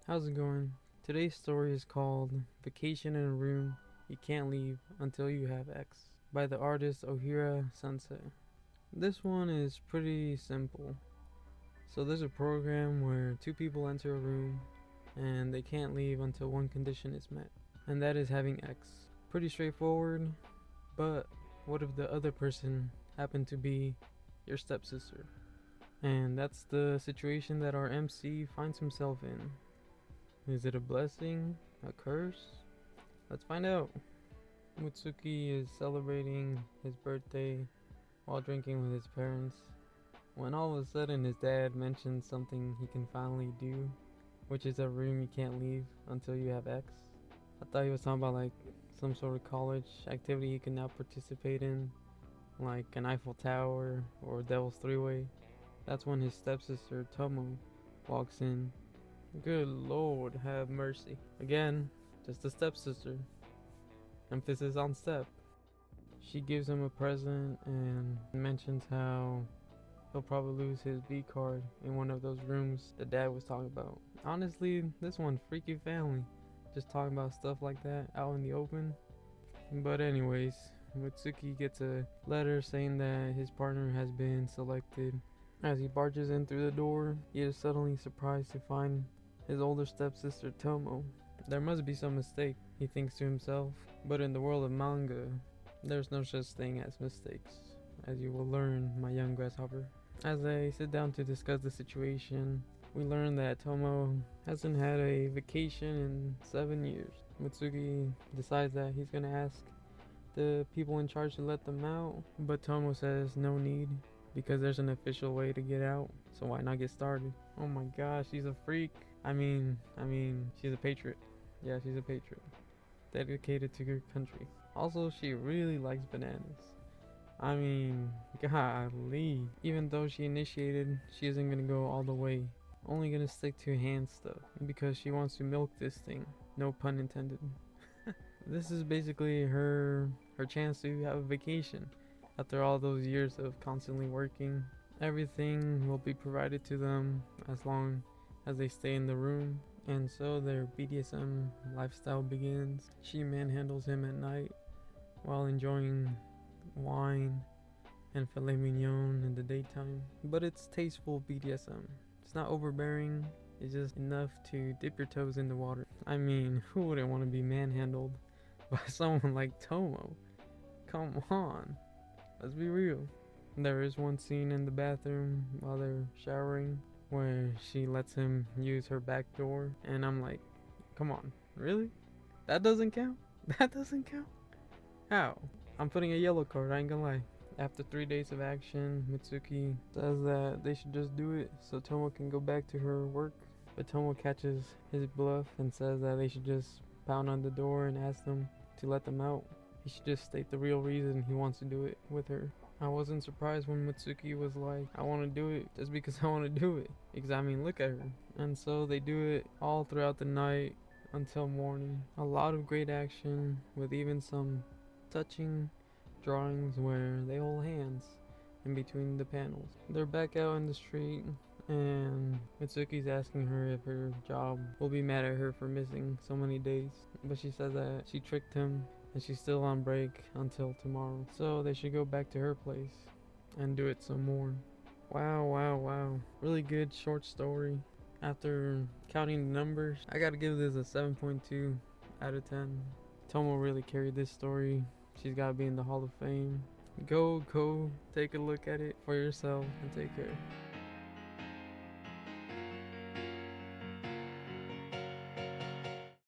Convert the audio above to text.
How's it going? Today's story is called Vacation in a Room You Can't Leave Until You Have X by the artist Ohira Sensei. This one is pretty simple. So there's a program where two people enter a room and they can't leave until one condition is met, and that is having X. Pretty straightforward, but what if the other person happened to be your stepsister? And that's the situation that our MC finds himself in. Is it a blessing? A curse? Let's find out. Mutsuki is celebrating his birthday while drinking with his parents when all of a sudden his dad mentions something he can finally do, which is a room you can't leave until you have X. I thought he was talking about like some sort of college activity he can now participate in, like an Eiffel Tower or Devil's Three-Way. That's when his stepsister Tomo walks in. Good Lord, have mercy. Again, just a stepsister. Emphasis on step. She gives him a present and mentions how he'll probably lose his B card in one of those rooms the dad was talking about. Honestly, this one freaky family. Just talking about stuff like that out in the open. But anyways, Mutsuki gets a letter saying that his partner has been selected. As he barges in through the door, he is suddenly surprised to find his older stepsister Tomo. There must be some mistake, he thinks to himself, but in the world of manga, there's no such thing as mistakes, as you will learn, my young grasshopper. As they sit down to discuss the situation, we learn that Tomo hasn't had a vacation in 7 years. Mutsuki decides that he's gonna ask the people in charge to let them out, but Tomo says no need, because there's an official way to get out, so why not get started? Oh my gosh, she's a freak. I mean, she's a patriot. Yeah, she's a patriot. Dedicated to her country. Also, she really likes bananas. I mean, golly. Even though she initiated, she isn't gonna go all the way. Only gonna stick to hand stuff. Because she wants to milk this thing. No pun intended. This is basically her chance to have a vacation. After all those years of constantly working, everything will be provided to them as long as they stay in the room. And so their BDSM lifestyle begins. She manhandles him at night while enjoying wine and filet mignon in the daytime. But it's tasteful BDSM. It's not overbearing, it's just enough to dip your toes in the water. I mean, who wouldn't want to be manhandled by someone like Tomo? Come on, let's be real. There is one scene in the bathroom while they're showering where she lets him use her back door, and I'm like, come on, really? That doesn't count? That doesn't count? How? I'm putting a yellow card, I ain't gonna lie. After 3 days of action, Mitsuki says that they should just do it so Tomo can go back to her work. But Tomo catches his bluff and says that they should just pound on the door and ask them to let them out. He should just state the real reason he wants to do it with her. I wasn't surprised when Mitsuki was like, I want to do it just because I want to do it. Because I mean, look at her. And so they do it all throughout the night until morning. A lot of great action with even some touching drawings where they hold hands in between the panels. They're back out in the street and Mitsuki's asking her if her job will be mad at her for missing so many days. But she says that she tricked him and she's still on break until tomorrow. So they should go back to her place and do it some more. Wow, wow, wow. Really good short story. After counting the numbers, I gotta give this a 7.2 out of 10. Tomo really carried this story. She's gotta be in the Hall of Fame. Go, take a look at it for yourself and take care.